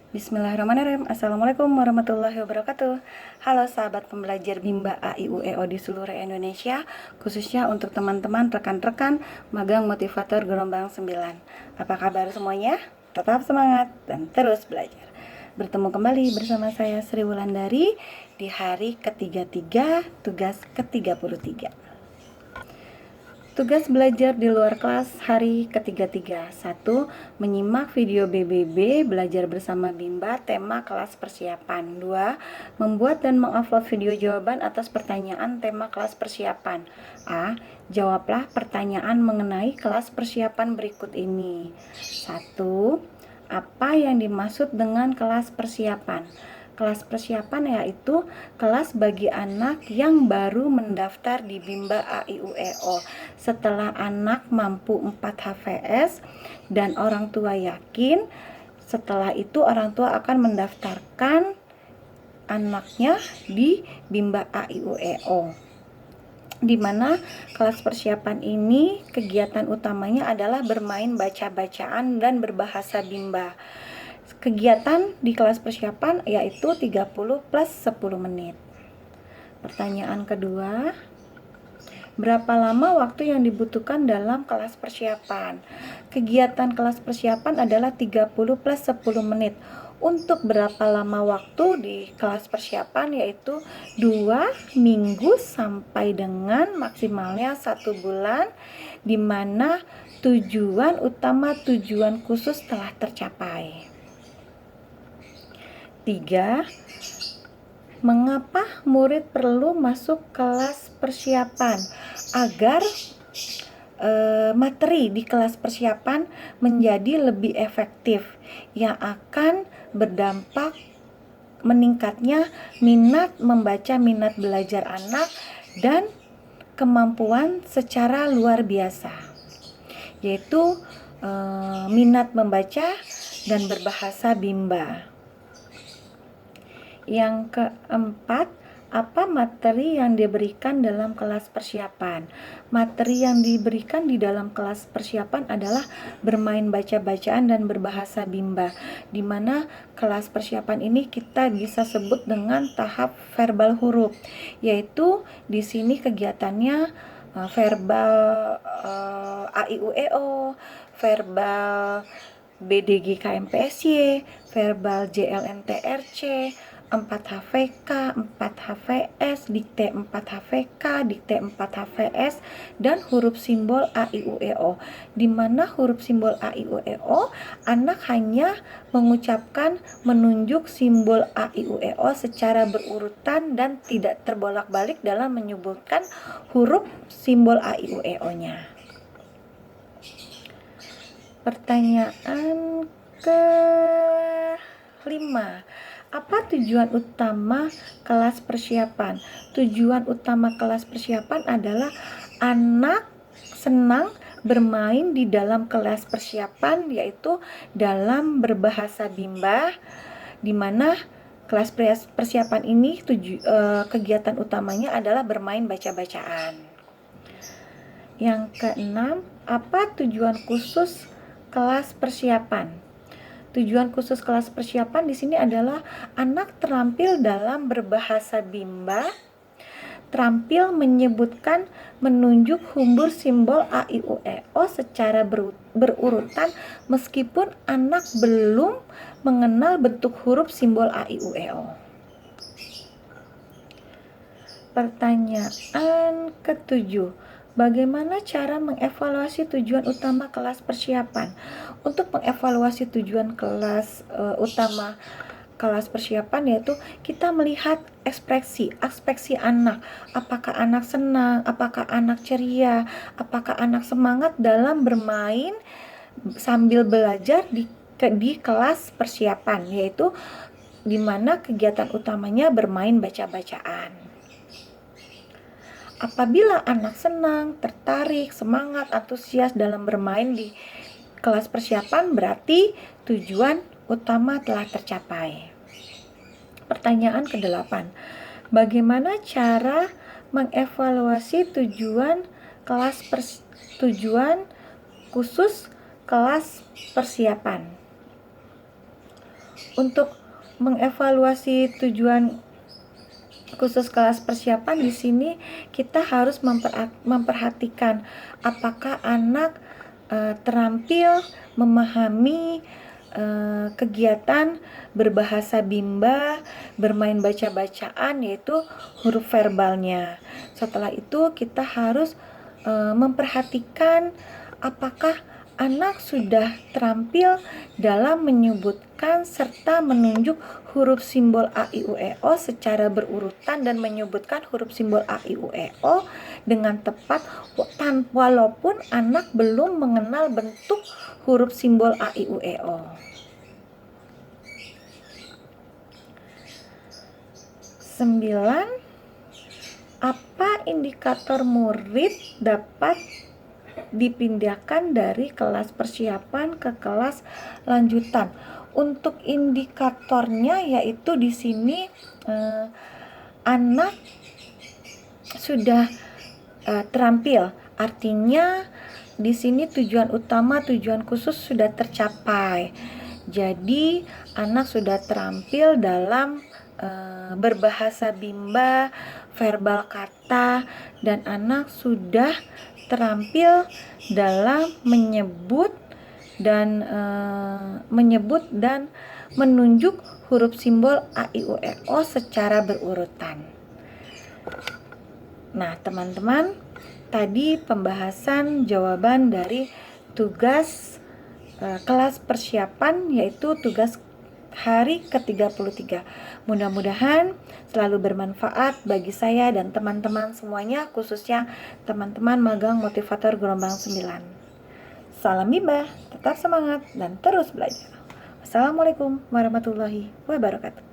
Bismillahirrahmanirrahim. Assalamualaikum warahmatullahi wabarakatuh. Halo sahabat pembelajar Bimba A I U E O di seluruh Indonesia, khususnya untuk teman-teman rekan-rekan magang motivator gelombang 9. Apa kabar semuanya? Tetap semangat dan terus belajar. Bertemu kembali bersama saya Sri Wulandari di hari ke-33, tugas ke-33. Tugas belajar di luar kelas hari ke-33. 1. Menyimak video BBB belajar bersama Bimba tema kelas persiapan. 2. Membuat dan mengupload video jawaban atas pertanyaan tema kelas persiapan. A. Jawablah pertanyaan mengenai kelas persiapan berikut ini. 1. Apa yang dimaksud dengan kelas persiapan? Kelas persiapan yaitu kelas bagi anak yang baru mendaftar di Bimba A I U E O. Setelah anak mampu 4 HVS dan orang tua yakin, setelah itu orang tua akan mendaftarkan anaknya di Bimba A I U E O. Di mana kelas persiapan ini kegiatan utamanya adalah bermain baca-bacaan dan berbahasa Bimba. Kegiatan di kelas persiapan yaitu 30 plus 10 menit. Pertanyaan kedua, berapa lama waktu yang dibutuhkan dalam kelas persiapan? Kegiatan kelas persiapan adalah 30 plus 10 menit. Untuk berapa lama waktu di kelas persiapan yaitu 2 minggu sampai dengan maksimalnya 1 bulan, di mana tujuan khusus telah tercapai. 3. Mengapa murid perlu masuk kelas persiapan? Agar materi di kelas persiapan menjadi lebih efektif, yang akan berdampak meningkatnya minat membaca, minat belajar anak, dan kemampuan secara luar biasa, yaitu minat membaca dan berbahasa Bimba. Yang keempat, apa materi yang diberikan dalam kelas persiapan? Materi yang diberikan di dalam kelas persiapan adalah bermain baca-bacaan dan berbahasa Bimba, di mana kelas persiapan ini kita bisa sebut dengan tahap verbal huruf, yaitu di sini kegiatannya verbal A I U E O, verbal BDG KMPSY, verbal JLNTRC, 4 HVK, 4 HVS, dikte 4 HVK, dikte 4 HVS, dan huruf simbol A I U E O. Di mana huruf simbol A I U E O, anak hanya mengucapkan menunjuk simbol A I U E O secara berurutan dan tidak terbolak-balik dalam menyebutkan huruf simbol A I U E O-nya. Pertanyaan ke-5. Apa tujuan utama kelas persiapan? Tujuan utama kelas persiapan adalah anak senang bermain di dalam kelas persiapan, yaitu dalam berbahasa Bimba, di mana kelas persiapan ini kegiatan utamanya adalah bermain baca-bacaan. Yang keenam, apa tujuan khusus kelas persiapan? Tujuan khusus kelas persiapan di sini adalah anak terampil dalam berbahasa Bimba, terampil menyebutkan menunjuk huruf simbol A I U E O secara berurutan meskipun anak belum mengenal bentuk huruf simbol A I U E O. Pertanyaan ke-7. Bagaimana cara mengevaluasi tujuan utama kelas persiapan? Untuk mengevaluasi tujuan utama kelas persiapan yaitu kita melihat ekspresi anak. Apakah anak senang, apakah anak ceria, apakah anak semangat dalam bermain sambil belajar di kelas persiapan, yaitu di mana kegiatan utamanya bermain baca-bacaan. Apabila anak senang, tertarik, semangat, antusias dalam bermain di kelas persiapan, berarti tujuan utama telah tercapai. Pertanyaan ke-8. Bagaimana cara mengevaluasi tujuan khusus kelas persiapan? Untuk mengevaluasi tujuan khusus kelas persiapan, di sini kita harus memperhatikan apakah anak terampil memahami kegiatan berbahasa Bimba, bermain baca-bacaan, yaitu huruf verbalnya. Setelah itu kita harus memperhatikan apakah anak sudah terampil dalam menyebutkan serta menunjuk huruf simbol A, I, U, E, O secara berurutan dan menyebutkan huruf simbol A, I, U, E, O dengan tepat walaupun anak belum mengenal bentuk huruf simbol A, I, U, E, O. 9. Apa indikator murid dapat dipindahkan dari kelas persiapan ke kelas lanjutan? Untuk indikatornya yaitu di sini anak sudah terampil, artinya di sini tujuan utama, tujuan khusus sudah tercapai. Jadi anak sudah terampil dalam berbahasa Bimba, verbal kata, dan anak sudah terampil dalam menyebut dan menunjuk huruf simbol A, I, U, E, O secara berurutan. Nah, teman-teman, tadi pembahasan jawaban dari tugas kelas persiapan, yaitu tugas hari ke-33. Mudah-mudahan selalu bermanfaat bagi saya dan teman-teman semuanya, khususnya teman-teman magang motivator gelombang 9. Salam Bimba, tetap semangat dan terus belajar. Assalamualaikum warahmatullahi wabarakatuh.